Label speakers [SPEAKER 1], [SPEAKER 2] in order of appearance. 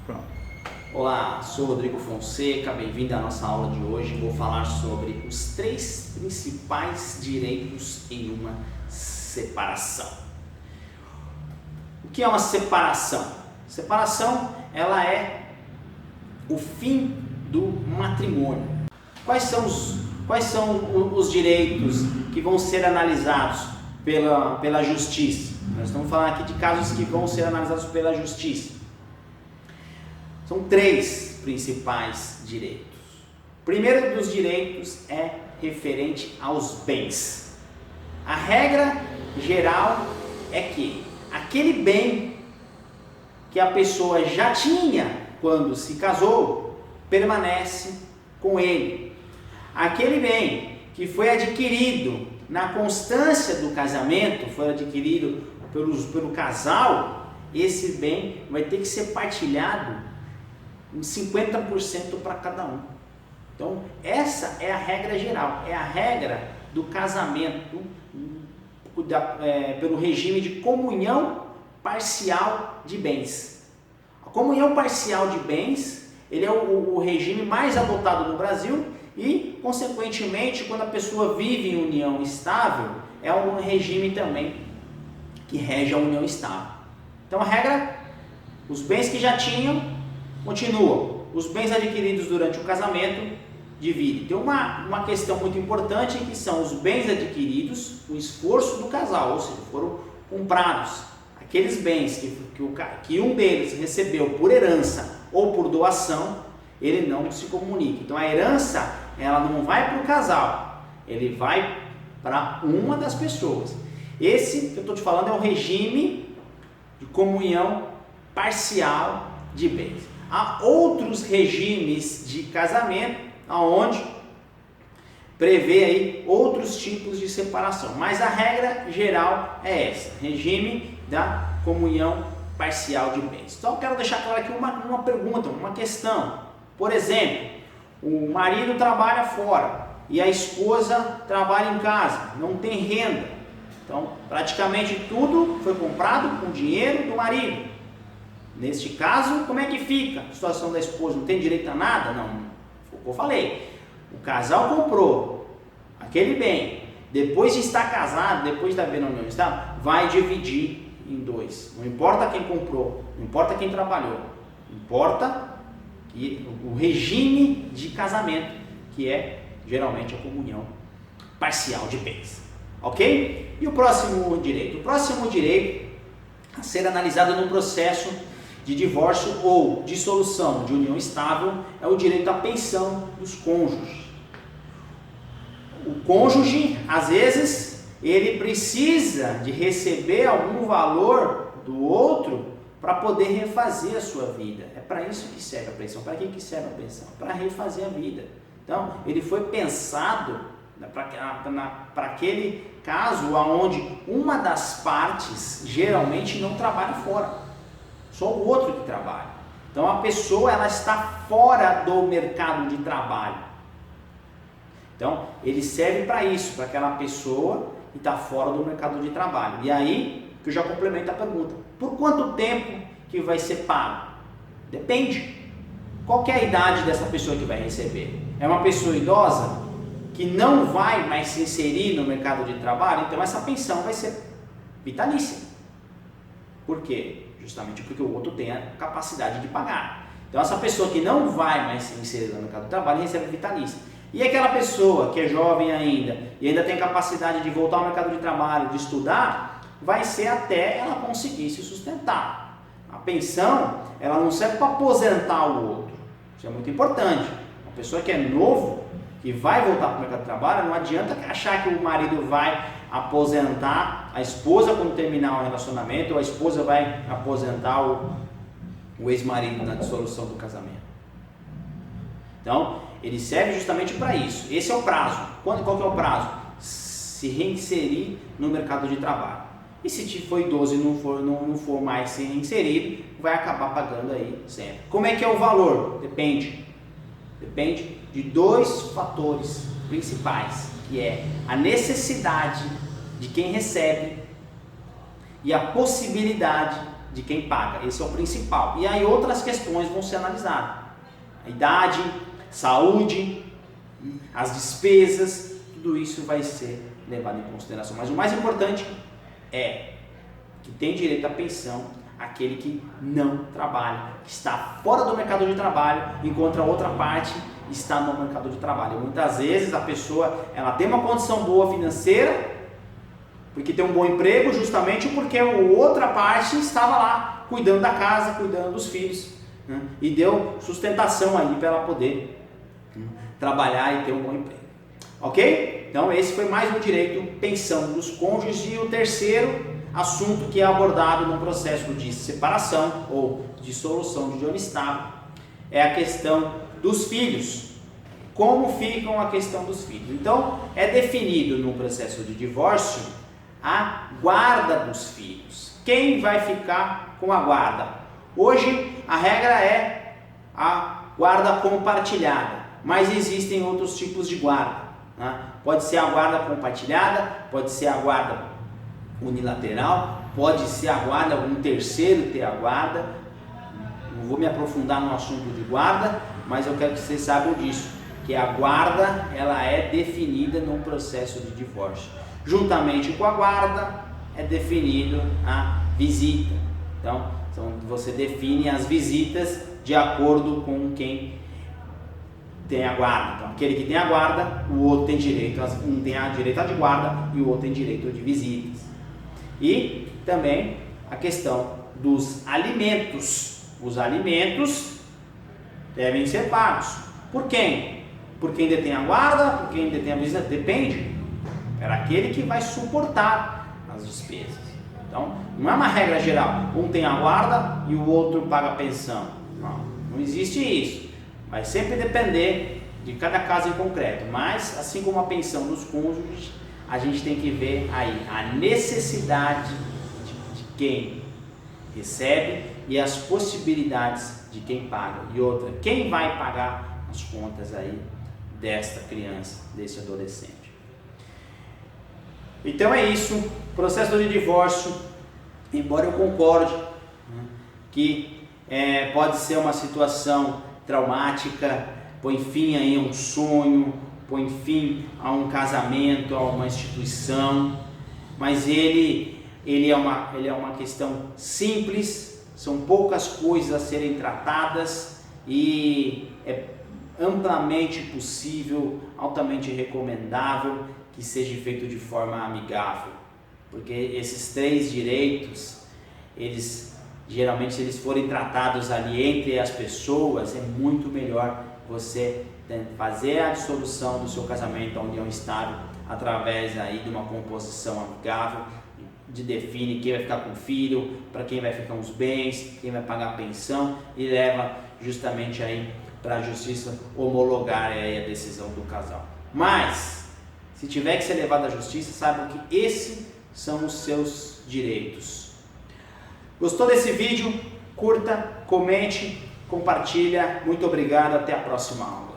[SPEAKER 1] Pronto.
[SPEAKER 2] Olá, sou Rodrigo Fonseca, bem-vindo à nossa aula de hoje. Vou falar sobre os 3 principais direitos em uma separação. O que é uma separação? Separação, ela é o fim do matrimônio. Quais são os direitos que vão ser analisados pela justiça? Nós estamos falando aqui de casos que vão ser analisados pela justiça. São 3 principais direitos. O primeiro dos direitos é referente aos bens. A regra geral é que aquele bem que a pessoa já tinha quando se casou, permanece com ele. Aquele bem que foi adquirido na constância do casamento, foi adquirido pelo casal, esse bem vai ter que ser partilhado em 50% para cada um. Então, essa é a regra geral, é a regra do casamento pelo regime de comunhão parcial de bens. A comunhão parcial de bens, ele é o regime mais adotado no Brasil e, consequentemente, quando a pessoa vive em união estável, é um regime também que rege a união estável. Então, a regra, os bens que já tinham, continuam. Os bens adquiridos durante o casamento dividem. Tem uma questão muito importante que são os bens adquiridos, o esforço do casal, ou seja, foram comprados. Aqueles bens que um deles recebeu por herança ou por doação, ele não se comunica. Então a herança, ela não vai para o casal, ele vai para uma das pessoas. Esse que eu estou te falando é o regime de comunhão parcial de bens. Há outros regimes de casamento onde prevê aí outros tipos de separação, mas a regra geral é essa, regime da comunhão parcial de bens. Então eu quero deixar claro aqui uma pergunta, uma questão. Por exemplo, o marido trabalha fora e a esposa trabalha em casa, não tem renda. Então praticamente tudo foi comprado com o dinheiro do marido. Neste caso, como é que fica a situação da esposa? Não tem direito a nada? Não, foi o que eu falei. O casal comprou aquele bem, depois de estar casado, depois de estar vendo a união estável, vai dividir em 2. Não importa quem comprou, não importa quem trabalhou, importa o regime de casamento, que é geralmente a comunhão parcial de bens. Ok? E o próximo direito? O próximo direito a ser analisado no processo de divórcio ou dissolução de união estável é o direito à pensão dos cônjuges. O cônjuge, às vezes, ele precisa de receber algum valor do outro para poder refazer a sua vida. É para isso que serve a pensão. Para que serve a pensão? Para refazer a vida. Então, ele foi pensado para aquele caso onde uma das partes geralmente não trabalha fora. Só o outro que trabalha. Então a pessoa, ela está fora do mercado de trabalho. Então ele serve para isso, para aquela pessoa que está fora do mercado de trabalho. E aí que eu já complemento a pergunta: por quanto tempo que vai ser pago? Depende. Qual que é a idade dessa pessoa que vai receber? É uma pessoa idosa que não vai mais se inserir no mercado de trabalho? Então essa pensão vai ser vitalícia. Por quê? Justamente porque o outro tem a capacidade de pagar. Então essa pessoa que não vai mais se inserir no mercado de trabalho recebe vitalícia. E aquela pessoa que é jovem ainda e ainda tem capacidade de voltar ao mercado de trabalho, de estudar, vai ser até ela conseguir se sustentar. A pensão, ela não serve para aposentar o outro. Isso é muito importante. Uma pessoa que é novo, que vai voltar para o mercado de trabalho, não adianta achar que o marido vai aposentar a esposa quando terminar o relacionamento, ou a esposa vai aposentar o ex-marido na dissolução do casamento. Então, ele serve justamente para isso. Esse é o prazo. Qual que é o prazo? Se reinserir no mercado de trabalho. E se for idoso e não for mais se reinserir, vai acabar pagando aí sempre. Como é que é o valor? Depende. Depende de 2 fatores principais, que é a necessidade de quem recebe e a possibilidade de quem paga. Esse é o principal. E aí outras questões vão ser analisadas. A idade, saúde, as despesas, tudo isso vai ser levado em consideração. Mas o mais importante é que tem direito à pensão aquele que não trabalha, que está fora do mercado de trabalho, enquanto a outra parte está no mercado de trabalho. Muitas vezes a pessoa ela tem uma condição boa financeira, porque tem um bom emprego, justamente porque a outra parte estava lá cuidando da casa, cuidando dos filhos, né? E deu sustentação aí para ela poder trabalhar e ter um bom emprego. Ok? Então esse foi mais um direito, pensão dos cônjuges. E o terceiro assunto que é abordado no processo de separação ou dissolução de união estável é a questão dos filhos. Como ficam a questão dos filhos? Então é definido no processo de divórcio a guarda dos filhos. Quem vai ficar com a guarda? Hoje a regra é a guarda compartilhada, mas existem outros tipos de guarda, né? Pode ser a guarda compartilhada, pode ser a guarda unilateral, pode ser a guarda, um terceiro ter a guarda. Não vou me aprofundar no assunto de guarda, mas eu quero que vocês saibam disso, que a guarda ela é definida no processo de divórcio. Juntamente com a guarda é definido a visita. Então você define as visitas de acordo com quem tem a guarda. Então aquele que tem a guarda, o outro tem direito, um tem a direito de guarda e o outro tem direito de visitas. E também a questão dos alimentos. Os alimentos devem ser pagos. Por quem? Por quem detém a guarda? Por quem detém a visita? Depende. É aquele que vai suportar as despesas. Então, não é uma regra geral. Um tem a guarda e o outro paga a pensão. Não existe isso. Vai sempre depender de cada caso em concreto. Mas, assim como a pensão dos cônjuges, a gente tem que ver aí a necessidade de quem recebe e as possibilidades de quem paga. E outra, quem vai pagar as contas aí desta criança, desse adolescente. Então é isso, processo de divórcio, embora eu concorde, né, que pode ser uma situação traumática, põe fim aí a um sonho, põe fim a um casamento, a uma instituição, mas ele é uma questão simples, são poucas coisas a serem tratadas e é amplamente possível, altamente recomendável que seja feito de forma amigável, porque esses três direitos, geralmente se eles forem tratados ali entre as pessoas, é muito melhor você fazer a dissolução do seu casamento, a união estável, através aí de uma composição amigável, de define quem vai ficar com o filho, para quem vai ficar os bens, quem vai pagar a pensão, e leva justamente aí para a justiça homologar aí a decisão do casal. Mas se tiver que ser levado à justiça, saibam que esses são os seus direitos. Gostou desse vídeo? Curta, comente, compartilha. Muito obrigado, até a próxima aula.